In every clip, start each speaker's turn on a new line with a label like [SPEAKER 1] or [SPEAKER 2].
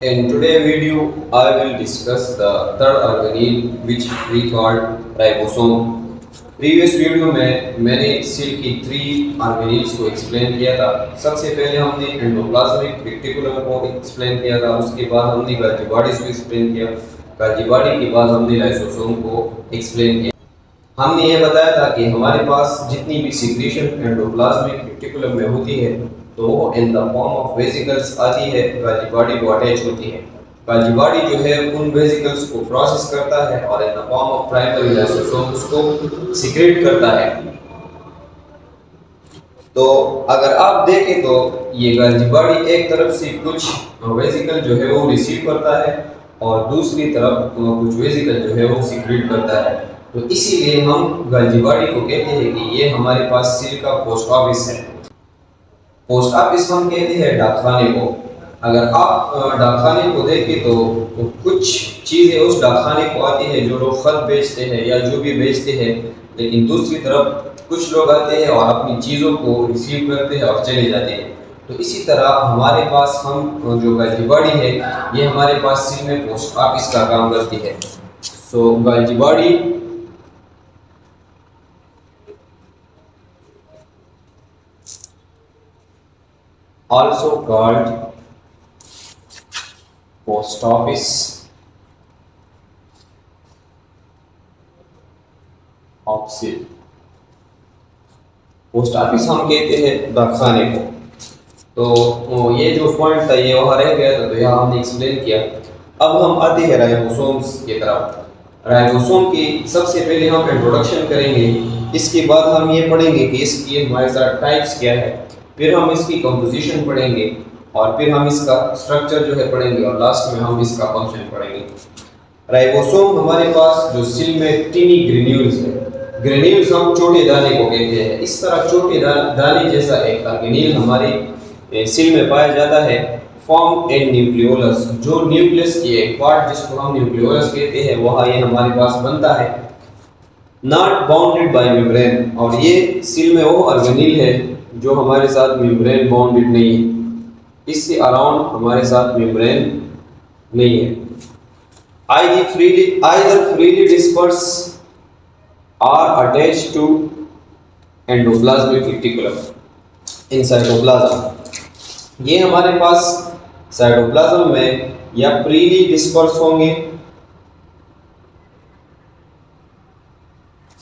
[SPEAKER 1] In today's video, I will discuss the third organelle which we called ribosome. Previous video में मैंने cell की 3 organelles को explain किया था। सबसे पहले हमने एंडोप्लाज्मिक रेटिकुलम को एक्सप्लेन किया था, उसके बाद हमने गाल्जी बॉडी को एक्सप्लेन किया, गाल्जी बॉडी के बाद हमने लाइसोसोम को एक्सप्लेन किया। हमने ये बताया था कि हमारे पास जितनी भी सिक्रीशन एंडोप्लाज्मिक रेटिकुलम में होती है तो वो in the form of vesicles आती है, गाल्जी बॉडी को अटैच होती है। गाल्जी बॉडी जो है उन वेसिकल्स को प्रोसेस करता है और in the form of primary lysosome उसको सीक्रेट करता है। तो अगर आप देखें तो ये गाल्जी बॉडी एक तरफ से कुछ वेसिकल जो है वो रिसीव करता है और दूसरी तरफ कुछ वेसिकल जो है वो सीक्रेट करता है। तो इसीलिए हम गाल्जी बॉडी को कहते हैं कि ये हमारे पास सेल का पोस्ट ऑफिस है। पोस्ट ऑफिस हम कहते हैं डाकखाने को। अगर आप डाकखाने को देखें तो कुछ चीज़ें उस डाकखाने को आती है, जो लोग खत बेचते हैं या जो भी बेचते हैं, लेकिन दूसरी तरफ कुछ लोग आते हैं और अपनी चीज़ों को रिसीव करते हैं और चले जाते हैं। तो इसी तरह हमारे पास हम जो गाल्जी बॉडी है ये हमारे पास सेल में पोस्ट ऑफिस का काम करती है। So Golgi body also called post office of seal। Post office हम कहते हैं डाकखाने को। तो ये जो पॉइंट था ये वहाँ रह गया था, तो यहाँ हमने एक्सप्लेन किया। अब हम आते हैं राइबोसोम्स की तरफ। राइबोसोम की सबसे पहले हम इंट्रोडक्शन करेंगे, इसके बाद हम ये पढ़ेंगे कि इसकी हमारे साथ टाइप्स क्या है, फिर हम इसकी कंपोजिशन पढ़ेंगे और फिर हम इसका स्ट्रक्चर जो है पढ़ेंगे और लास्ट में हम इसका फंक्शन पढ़ेंगे। राइबोसोम हमारे पास जो सेल में टिनी ग्रेन्यूल्स है, ग्रेन्यूल्स हम छोटे दाने को कहते हैं। इस तरह छोटे दाने जैसा एक ऑर्गेनेल हमारे सेल में पाया जाता है। फॉर्म एंड न्यूक्लियोलस, जो न्यूक्लियस की एक पार्ट जिसको हम न्यूक्लियोलस कहते हैं, वहाँ ये हमारे पास बनता है। नॉट बाउंडेड बाय मेम्ब्रेन, और ये सेल में वो ऑर्गेनेल है जो हमारे साथ मेम्ब्रेन बाउंडेड नहीं है, इससे अराउंड हमारे साथ मेम्ब्रेन नहीं है। either freely dispersed or attached to endoplasmic reticulum in cytoplasm। ये हमारे पास साइटोप्लाज्म में या फ्रीली डिस्पर्स होंगे,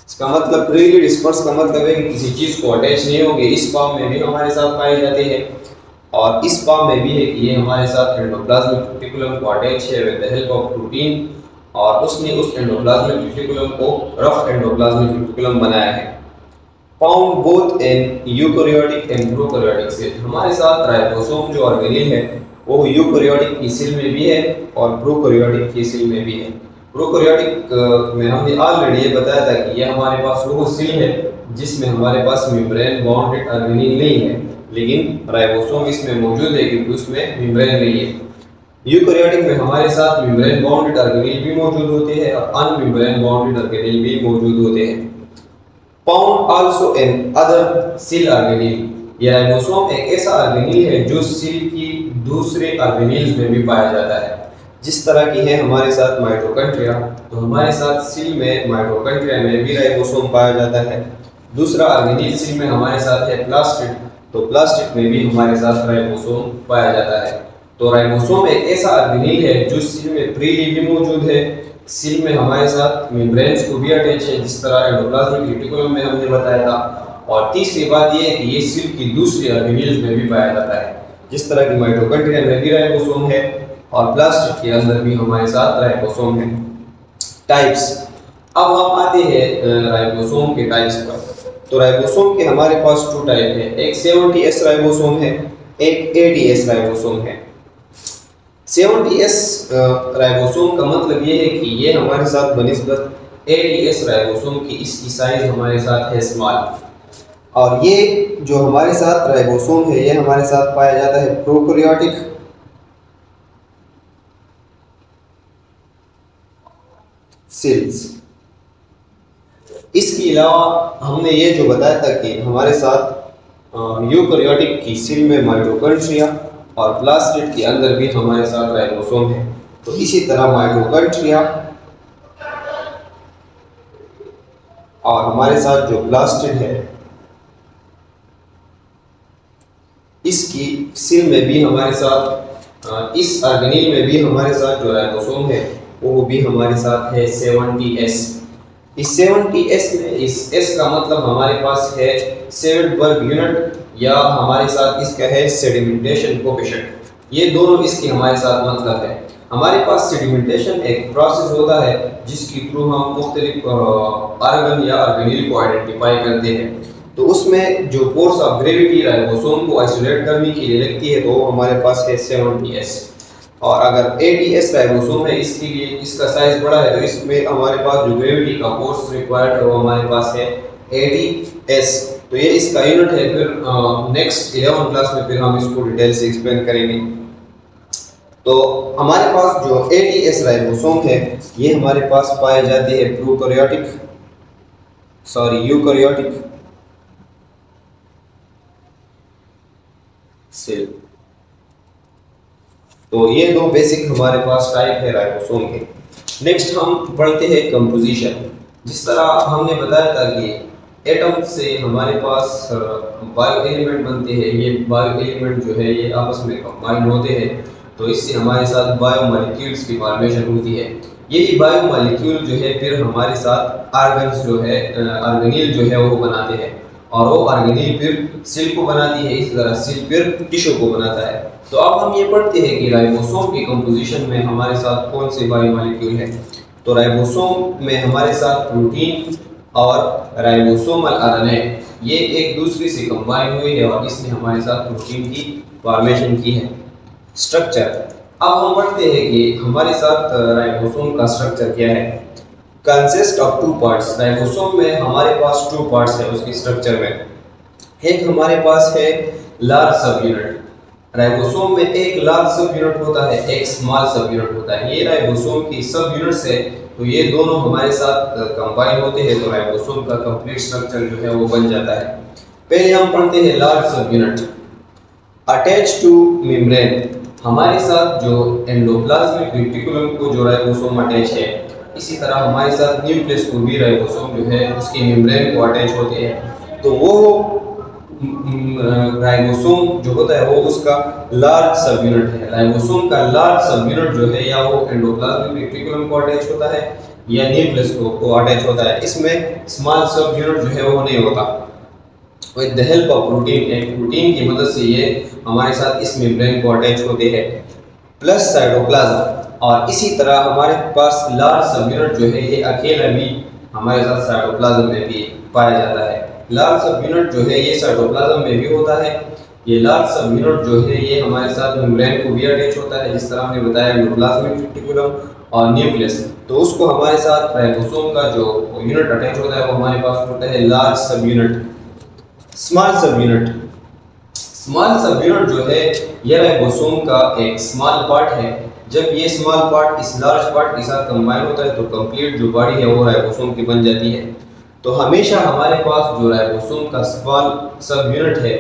[SPEAKER 1] इसका मतलब फ्रीली डिस्पर्स का मतलब है कि किसी चीज़ को अटैच नहीं होंगे। इस फॉर्म में भी हमारे साथ पाए जाते हैं और इस फॉर्म में भी है कि ये हमारे साथ एंडोप्लाज्मिक रेटिकुलम को अटैच है with the help of protein, और उसने उस एंडोप्लाज्मिक रेटिकुलम को रफ एंडोप्लाज्मिक रेटिकुलम बनाया है। Found both in eukaryotic and prokaryotic cell. हमारे साथ राइबोसोम जो ऑर्गेनेल है वो यूकैरियोटिक की सेल में भी है और प्रोकैरियोटिक की सेल में भी है। प्रोकैरियोटिक में हमने ऑलरेडी ये बताया था कि ये हमारे पास वो सेल है जिसमें हमारे पास मेम्ब्रेन बाउंडेड ऑर्गेनेल नहीं है, लेकिन राइबोसोम इसमें मौजूद है क्योंकि उसमें मेम्ब्रेन नहीं है। यूकैरियोटिक में हमारे साथ मेम्ब्रेन बाउंडेड ऑर्गेनेल भी मौजूद होते हैं और अनमेम्ब्रेन बाउंडेड ऑर्गेनेल भी मौजूद होते हैं। Found also in other cell organelle. ये राइबोसोम एक ऐसा ऑर्गेनेल है जो सेल की दूसरे ऑर्गेनेल्स में भी पाया जाता है। जिस तरह की है हमारे साथ माइटोकॉन्ड्रिया, तो हमारे साथ सेल में माइटोकॉन्ड्रिया में भी राइबोसोम पाया जाता है। दूसरा ऑर्गेनेल सेल में हमारे साथ है प्लास्टिड, तो प्लास्टिड में भी हमारे साथ राइबोसोम पाया जाता है। तो राइबोसोम एक ऐसा ऑर्गेनेल है जो सेल में फ्रीली भी मौजूद है, सेल में हमारे साथ मेम्ब्रेन्स को भी अटैच है जिस तरह एंडोप्लाज्मिक रेटिकुलम में हमने बताया था। और तीसरी बात यह है कि ये सेल की दूसरी ऑर्गेनेल्स में भी पाया जाता है, जिस तरह की माइटोकॉन्ड्रिया में भी राइबोसोम है और प्लास्टिड के अंदर भी हमारे साथ राइबोसोम है। टाइप्स। अब हम आते हैं राइबोसोम के टाइप्स पर। तो राइबोसोम के हमारे पास 2 टाइप है, एक 70S राइबोसोम है, एक 80S राइबोसोम है। 70S राइबोसोम का मतलब ये है कि ये हमारे साथ बनिस्बत 80S राइबोसोम की इसकी साइज हमारे साथ है स्मॉल, और ये जो हमारे साथ राइबोसोम है ये हमारे साथ पाया जाता है प्रोकैरियोटिक सेल्स। इसके अलावा हमने ये जो बताया था कि हमारे साथ यूकैरियोटिक की सेल में माइटोकॉन्ड्रिया और प्लास्टिड के अंदर भी हमारे साथ राइबोसोम है। तो इसी तरह माइटोकॉन्ड्रिया और हमारे साथ जो प्लास्टिड है इसकी सेल में भी हमारे साथ इस ऑर्गेनेल में भी हमारे साथ जो राइबोसोम है वो भी हमारे साथ है 70S। इस 70S में इस S का मतलब हमारे पास है सेवेंटबर्ग यूनिट या हमारे साथ इसका है सेडिमेंटेशन कोएफिशिएंट। ये दोनों इसके हमारे साथ मतलब है। हमारे पास सेडिमेंटेशन एक प्रोसेस होता है जिसके थ्रू हम मुख्तलिफ ऑर्गन या ऑर्गेनेल को आइडेंटिफाई करते हैं। तो उसमें जो फोर्स ऑफ ग्रेविटी राइबोसोम को आइसोलेट करने के लिए लगती है तो हमारे पास है 70S। और अगर 80S राइबोसोम है इसके लिए इसका साइज बड़ा है तो इसमें हमारे पास जो ग्रेविटी का फोर्स रिक्वायर्ड है वो हमारे पास है 80S। तो ये इसका यूनिट है। फिर नेक्स्ट 11 क्लास में फिर हम इसको डिटेल से एक्सप्लेन करेंगे। तो हमारे पास जो 80S राइबोसोम है ये हमारे पास पाए जाते हैं यूकैरियोटिक सेल। तो ये दो बेसिक हमारे पास टाइप है राइबोसोम के। नेक्स्ट हम पढ़ते हैं कंपोजिशन। जिस तरह हमने बताया था कि एटम से हमारे पास बायो एलिमेंट बनते हैं, ये बायो एलिमेंट जो है ये आपस में कंबाइन होते हैं तो इससे हमारे साथ बायो मॉलिक्यूल्स की फॉर्मेशन होती है। यही बायो मॉलिक्यूल जो है फिर हमारे साथ ऑर्गन्स जो है ऑर्गेनेल जो है वो बनाते हैं और वो ऑर्गेनेल फिर सेल को बनाती है। इस तरह सेल फिर टिश्यू को बनाता है। तो अब हम ये पढ़ते हैं कि राइबोसोम की कंपोजिशन में हमारे साथ कौन से बायो मॉलिक्यूल हैं। तो राइबोसोम में हमारे साथ प्रोटीन और राइबोसोमल आरएनए ये एक दूसरे से कंबाइन हुए हैं और इसने हमारे साथ प्रोटीन की फॉर्मेशन की है। स्ट्रक्चर अब हम पढ़ते हैं कि हमारे साथ राइबोसोम का स्ट्रक्चर क्या है। Consist of two parts. Ribosome में हमारे पास टू पार्ट्स है उसके स्ट्रक्चर में। एक हमारे पास है लार्ज सब यूनिट। राइबोसोम में एक लार्ज सब यूनिट होता है, एक स्मॉल सब यूनिट होता है। ये राइबोसोम की सब यूनिट्स है तो ये दोनों हमारे साथ कंबाइन होते हैं तो राइबोसोम का कंप्लीट स्ट्रक्चर जो है वो बन जाता है। पहले हम पढ़ते हैं लार्ज सब यूनिट। Attach two membrane. हमारे साथ जो एंडोप्लाज्मिक रेटिकुलम को जो राइबोसोम अटैच है इसी तरह हमारे साथ न्यूक्लियस को भी राइबोसोम जो है उसके मेम्ब्रेन को अटैच होते हैं। तो वो राइबोसोम जो होता है वो उसका लार्ज सब यूनिट है। राइबोसोम का लार्ज सब यूनिट जो है या वो एंडोप्लाज्मिक रेटिकुलम को अटैच होता है या न्यूक्लियस को अटैच होता है। इसमें स्मॉल सब यूनिट जो है वो नहीं होता। With the help of protein, एक प्रोटीन की मदद से ये हमारे साथ इस मेम्ब्रेन को अटैच होते हैं। Plus cytoplasm. और इसी तरह हमारे पास लार्ज सब यूनिट जो है ये अकेला भी हमारे साथ साइटोप्लाज्म में भी पाया जाता है। लार्ज सब यूनिट जो है ये साइटोप्लाज्म में भी होता है। ये लार्ज सब यूनिट जो है ये हमारे साथ मेम्ब्रेन को भी अटैच होता है जिस तरह हमने बताया एंडोप्लाज्मिक रेटिकुलम और न्यूक्लियस। तो उसको हमारे साथ राइबोसोम का जो यूनिट अटैच होता है वो हमारे पास होता है लार्ज सब यूनिट। स्मॉल सब यूनिट। स्मॉल सब यूनिट जो है ये राइबोसोम का एक स्मॉल पार्ट है। जब ये स्मॉल पार्ट इस लार्ज पार्ट के साथ कंबाइन होता है तो कंप्लीट जो बॉडी है वो राइबोसोम की बन जाती है। तो हमेशा हमारे पास जो राइबोसोम का स्मॉल सब यूनिट है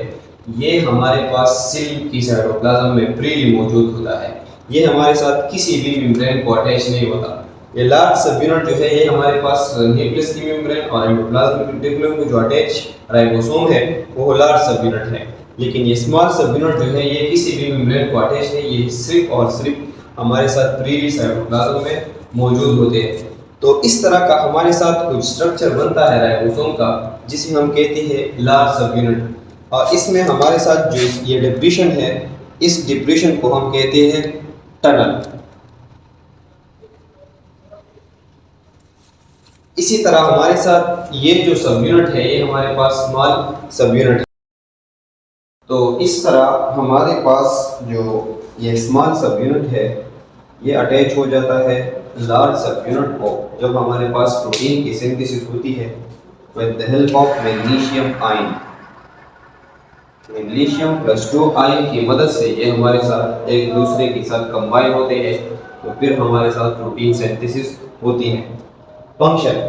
[SPEAKER 1] ये हमारे पास सेल की साइटोप्लाज्म में फ्रीली मौजूद होता है। ये हमारे साथ किसी भी मेम्ब्रेन को अटैच नहीं होता। ये लार्ज सब यूनिट जो है ये हमारे पास न्यूक्लियस की मेम्ब्रेन और एंडोप्लाज्मिक रेटिकुलम को जो अटैच राइबोसोम है वो लार्ज सब यूनिट है। लेकिन ये स्मॉल सब यूनिट जो है ये किसी भी मेम्ब्रेन को अटैच नहीं, ये सिर्फ और सिर्फ हमारे साथ फ्रीली साइटोप्लाज्म में मौजूद होते हैं। तो इस तरह का हमारे साथ कुछ स्ट्रक्चर बनता है राइबोसोम का जिसे हम कहते हैं लार्ज सब यूनिट। और इसमें हमारे साथ जो ये डिप्रेशन है इस डिप्रेशन को हम कहते हैं टनल। इसी तरह हमारे साथ ये जो सब यूनिट है ये हमारे पास स्मॉल सब यूनिट है। तो इस तरह हमारे पास जो ये स्मॉल सब यूनिट है ये अटैच हो जाता है लार्ज सब यूनिट को जब हमारे पास प्रोटीन की सिंथेसिस होती है with the help of magnesium ion. Magnesium plus 2 ion की मदद से ये हमारे साथ एक दूसरे के साथ कंबाइन होते हैं तो फिर हमारे साथ प्रोटीन सिंथेसिस होती है। फंक्शन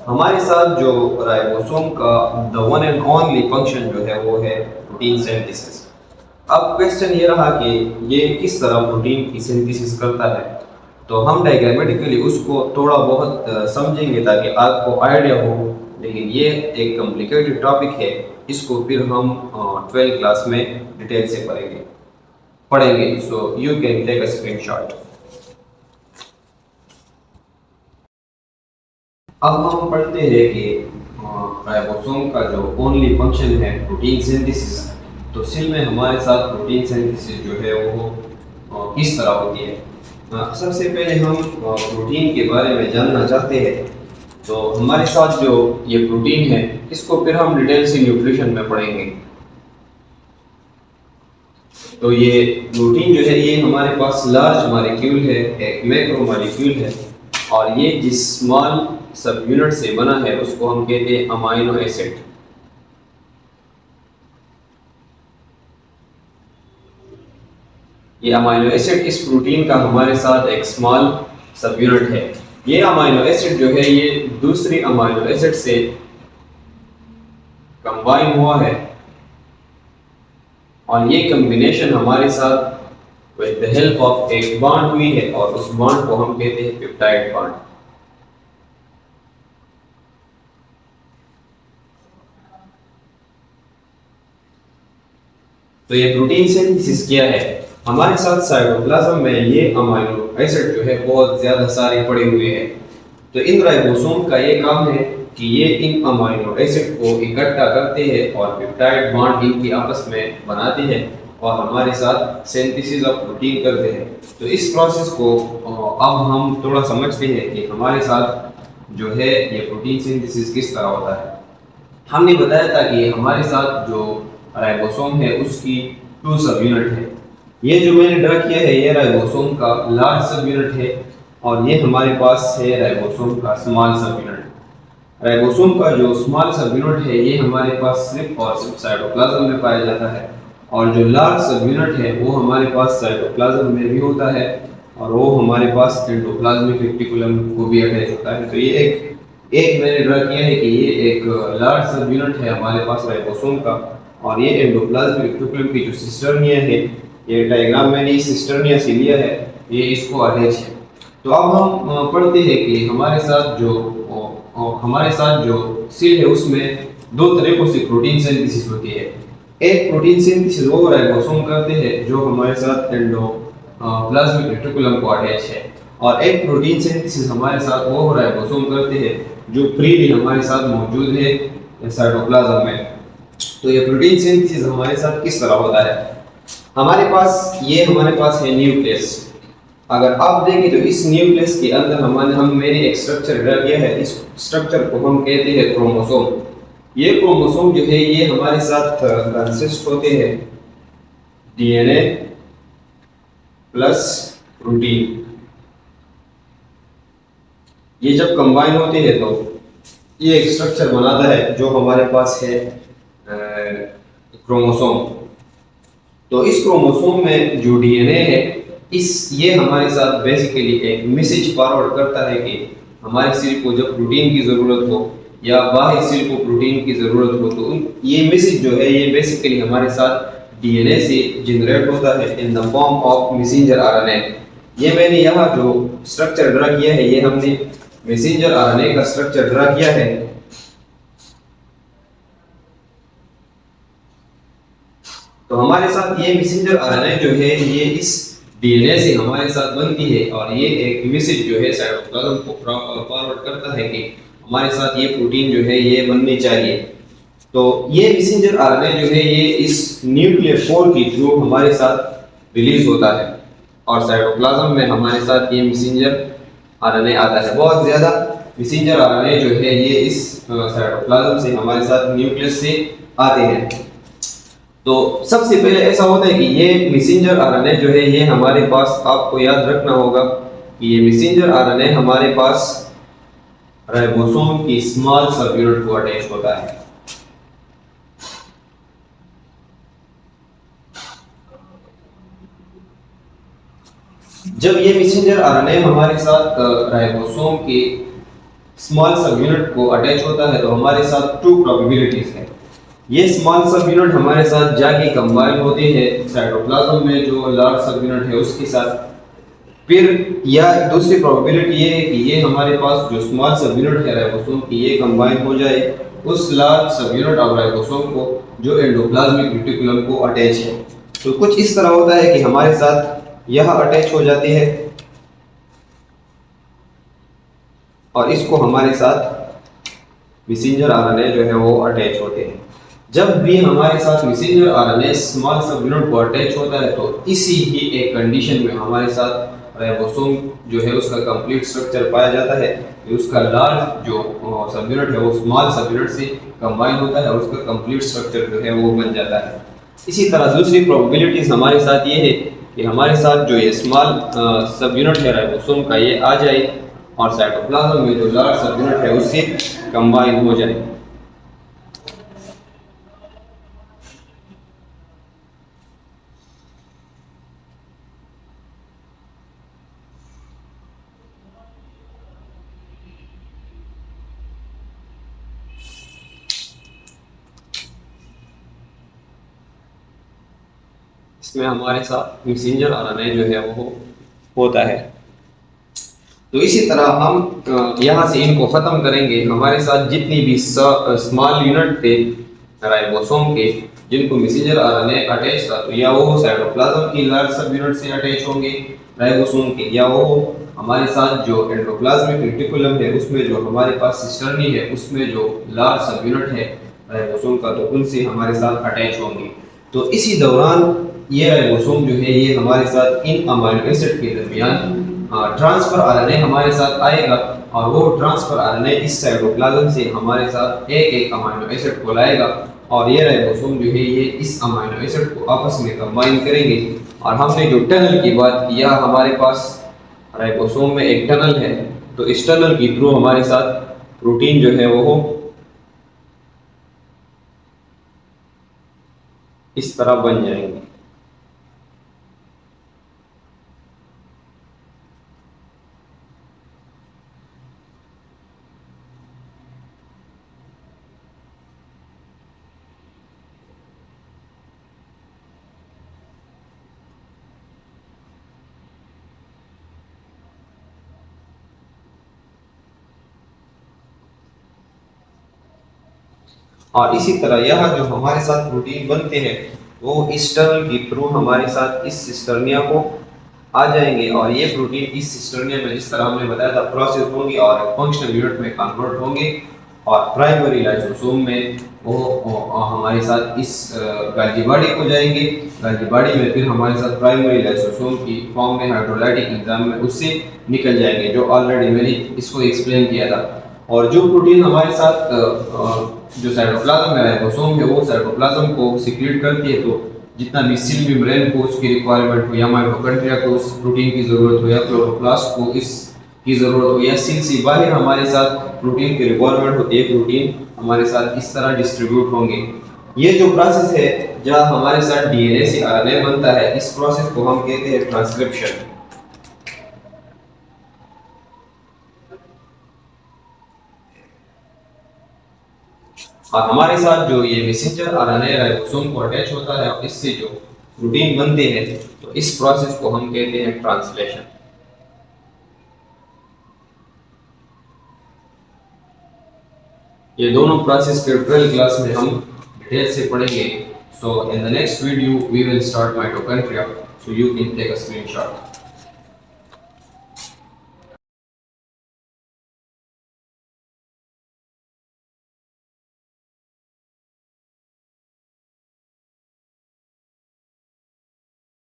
[SPEAKER 1] हमारे साथ जो राइबोसोम का the one and only function जो है वो है प्रोटीन सिंथेसिस। अब क्वेश्चन ये रहा कि ये किस तरह प्रोटीन की सिंथेसिस करता है, तो हम डायग्रामेटिकली उसको थोड़ा बहुत समझेंगे ताकि आपको आइडिया हो, लेकिन ये एक कॉम्प्लिकेटेड टॉपिक है, इसको फिर हम 12th क्लास में डिटेल से पढ़ेंगे। So you can take a screenshot. अब हम पढ़ते हैं कि राइबोसोम का जो ओनली फंक्शन है प्रोटीन सिंथेसिस, तो सेल में हमारे साथ प्रोटीन सिंथेसिस जो है वो किस तरह होती है। सबसे पहले हम प्रोटीन के बारे में जानना चाहते हैं। तो हमारे साथ जो ये प्रोटीन है इसको फिर हम डिटेल से न्यूट्रिशन में पढ़ेंगे। तो ये प्रोटीन जो है ये हमारे पास लार्ज मॉलिक्यूल है, एक मैक्रो मॉलिक्यूल है, और ये जिस स्मॉल सब यूनिट से बना है उसको हम कहते हैं अमाइनो एसिड। ये अमाइनो एसिड इस प्रोटीन का हमारे साथ एक स्मॉल सब यूनिट है। ये अमाइनो एसिड जो है ये दूसरी अमाइनो एसिड से कंबाइन हुआ है, और ये कॉम्बिनेशन हमारे साथ विद द हेल्प ऑफ एक बॉन्ड हुई है, और उस बॉन्ड को हम कहते हैं पेप्टाइड बॉन्ड। तो ये प्रोटीन सिंथेसिस क्या है, हमारे साथ साइटोप्लाज्म में ये अमाइनो एसिड जो है बहुत ज्यादा सारे पड़े हुए हैं। तो इन राइबोसोम का ये काम है कि ये इन अमाइनो एसिड को इकट्ठा करते हैं और पेप्टाइड बॉन्ड इनकी आपस में बनाते हैं और हमारे साथ सिंथेसिस ऑफ प्रोटीन करते हैं। तो इस प्रोसेस को अब हम थोड़ा समझते हैं कि हमारे साथ जो है ये प्रोटीन सिंथेसिस किस तरह होता है। हमने बताया था कि हमारे साथ जो राइबोसोम है उसकी 2 सब यूनिट है। ये जो मैंने ड्रा किया है ये राइबोसोम का लार्ज सब यूनिट है, और ये हमारे पास है राइबोसोम का स्मॉल सब यूनिट। राइबोसोम का जो स्मॉल सब यूनिट है ये हमारे पास सिर्फ और सिर्फ साइटोप्लाज्म में पाया जाता है, और जो लार्ज सब यूनिट है वो हमारे पास साइटोप्लाज्म में भी होता है, और वो हमारे पास एंडोप्लाज्मिक रेटिकुलम को भी अटैच होता है। तो ये एक मैंने ड्रा किया है कि ये एक लार्ज सब यूनिट है हमारे पास राइबोसोम का, और ये एंडोप्लाज्मिक रेटिकुलम की जो सिस्टर्निया है, ये डायग्राम मैंने इस सिस्टर्निया से लिया है, ये इसको अटैच है। तो अब हम पढ़ते हैं कि हमारे साथ जो सेल है उसमें 2 तरीकों से प्रोटीन सिंथेसिस होती है। एक प्रोटीन सिंथेसिस वो राइबोसोम करते हैं जो हमारे साथ एंडोप्लाज्मिक रेटिकुलम को अटैच है, और एक प्रोटीन सिंथेसिस हमारे साथ वो राइबोसोम करते हैं जो फ्रीली हमारे साथ मौजूद है साइटोप्लाज्म में। तो ये प्रोटीन सिंथेसिस हमारे साथ किस तरह होता है। हमारे पास है न्यूक्लियस। अगर आप देखें तो इस न्यूक्लियस के अंदर मैंने एक स्ट्रक्चर ड्रा किया है। इस स्ट्रक्चर को हम कहते हैं क्रोमोसोम। ये क्रोमोसोम जो है ये हमारे साथ कंसिस्ट होते हैं डीएनए प्लस प्रोटीन। ये जब कंबाइन होते हैं तो ये एक स्ट्रक्चर बनाता है जो हमारे पास है क्रोमोसोम। तो इस क्रोमोसोम में जो डीएनए है ये हमारे साथ बेसिकली एक मैसेज फॉरवर्ड करता है कि हमारे सेल को जब प्रोटीन की ज़रूरत हो या बाहरी सेल को प्रोटीन की ज़रूरत हो, तो ये मैसेज जो है ये बेसिकली हमारे साथ डीएनए से जनरेट होता है in the form of messenger RNA. ये मैंने यहाँ जो स्ट्रक्चर ड्रा किया है ये हमने मैसेंजर आरएनए का स्ट्रक्चर ड्रा किया है। तो हमारे साथ ये मैसेंजर आरएनए जो है ये इस डीएनए से हमारे साथ बनती है, और ये एक मैसेज जो है साइटोप्लाज्म को फॉरवर्ड करता है कि हमारे साथ ये प्रोटीन जो है ये बननी चाहिए। तो ये मैसेंजर आरएनए जो है ये इस न्यूक्लियर पोर के थ्रू हमारे साथ रिलीज होता है, और साइटोप्लाज्म में हमारे साथ ये मैसेंजर आरएनए आता है। बहुत ज़्यादा मैसेंजर आरएनए जो है ये इस साइटोप्लाज्म से हमारे साथ न्यूक्लियस से आते हैं। तो सबसे पहले ऐसा होता है कि ये मैसेंजर आरएनए जो है ये हमारे पास, आपको याद रखना होगा कि ये मैसेंजर आरएनए हमारे पास राइबोसोम की स्मॉल सब यूनिट को अटैच होता है। जब ये मैसेंजर आरएनए हमारे साथ राइबोसोम के स्मॉल सब यूनिट को अटैच होता है तो हमारे साथ 2 प्रोबेबिलिटीज है। ये स्मॉल सब यूनिट हमारे साथ जाके कंबाइन होती है साइटोप्लाज्म में जो लार्ज सब यूनिट है उसके साथ। फिर या दूसरी प्रोबेबिलिटी ये है कि ये हमारे पास जो स्मॉल सब यूनिट है राइबोसोम की ये कंबाइन हो जाए उस लार्ज सब यूनिट ऑफ राइबोसोम को जो एंडोप्लाज्मिक रेटिकुलम को अटैच है। तो कुछ इस तरह होता है कि हमारे साथ यह अटैच हो जाती है और इसको हमारे साथ मैसेंजर आरएनए जो है वो अटैच होते हैं। जब भी हमारे साथ मैसेंजर आरएनए स्मॉल सब यूनिट को अटैच होता है तो इसी ही एक कंडीशन में हमारे साथ राइबोसोम जो है उसका कंप्लीट स्ट्रक्चर पाया जाता है कि उसका लार्ज जो सब यूनिट है वो स्मॉल सब यूनिट से कंबाइन होता है और उसका कंप्लीट स्ट्रक्चर जो है वो बन जाता है। इसी तरह दूसरी प्रोबेबिलिटीज हमारे साथ ये है कि हमारे साथ जो ये स्मॉल सब यूनिट है राइबोसोम का ये आ जाए और साइटोप्लाज्म में जो लार्ज सब यूनिट है उससे कंबाइन हो जाए। इसमें हमारे साथ मैसेंजर आरएनए जो है वो होता है। तो इसी तरह हम यहाँ से इनको खत्म करेंगे। हमारे साथ जितनी भी स्मॉल यूनिट थे राइबोसोम के जिनको मैसेंजर आरएनए अटैच था तो या वो साइटोप्लाज्म की लार्ज सब यूनिट से अटैच होंगे राइबोसोम के, या वो हमारे साथ जो एंडोप्लाज्मिक रेटिकुलम है उसमें जो हमारे पास सिस्टर्नी है उसमें जो लार्ज सब यूनिट है राइबोसोम का तो उनसे हमारे साथ अटैच होंगे। तो इसी दौरान ये राइबोसोम जो है ये हमारे साथ इन अमीनो एसिड के दरमियान ट्रांसफर आरएनए हमारे साथ आएगा और वो ट्रांसफर आरएनए इस साइटोप्लाज्म से हमारे साथ एक एक अमीनो एसिड को लाएगा और ये राइबोसोम जो है ये इस अमीनो एसिड को आपस में कंबाइन करेंगे। और हमने जो टनल की बात की या हमारे पास राइबोसोम में एक टनल है तो इस टनल के थ्रू हमारे साथ प्रोटीन जो है वो इस तरह बन जाएंगे। और इसी तरह यह जो हमारे साथ प्रोटीन बनते हैं वो इस टनल के थ्रू हमारे साथ इस सिस्टर्निया को आ जाएंगे और ये प्रोटीन इस सिस्टर्निया में जिस तरह हमने बताया था प्रोसेस होंगे और फंक्शनल यूनिट में कन्वर्ट होंगे और प्राइमरी लाइसोसोम में वो हमारे साथ इस गाल्गी बॉडी को जाएंगे। गाल्गी बॉडी में फिर हमारे साथ प्राइमरी लाइसोसोम की फॉर्म में हाइड्रोलाइटिक एंजाइम में उससे निकल जाएंगे जो ऑलरेडी मैंने इसको एक्सप्लेन किया था। और जो प्रोटीन हमारे साथ जो साइटोप्लाज्म में राइबोसोम है वो साइटोप्लाज्म को सिक्रीट करती है तो जितना भी सेल मेम्ब्रेन को उसकी रिक्वायरमेंट हो या माइटोकॉन्ड्रिया को उस प्रोटीन की जरूरत हो या क्लोरोप्लास्ट को इस की जरूरत हो या सेल से बाहर हमारे साथ प्रोटीन की रिक्वायरमेंट होती है प्रोटीन हमारे साथ इस तरह डिस्ट्रीब्यूट होंगे। ये जो प्रोसेस है जहाँ हमारे साथ डीएनए से आरएनए बनता है इस प्रोसेस को हम कहते हैं ट्रांसक्रिप्शन। और हमारे साथ जो ये मैसेंजर आरएनए राइबोसोम को अटैच होता है और इससे जो प्रोटीन बनते हैं तो इस प्रोसेस को हम कहते हैं ट्रांसलेशन। ये दोनों प्रोसेस के 12th क्लास में हम डिटेल से पढ़ेंगे। So in the next video we will start mitochondria, so you can take a screenshot.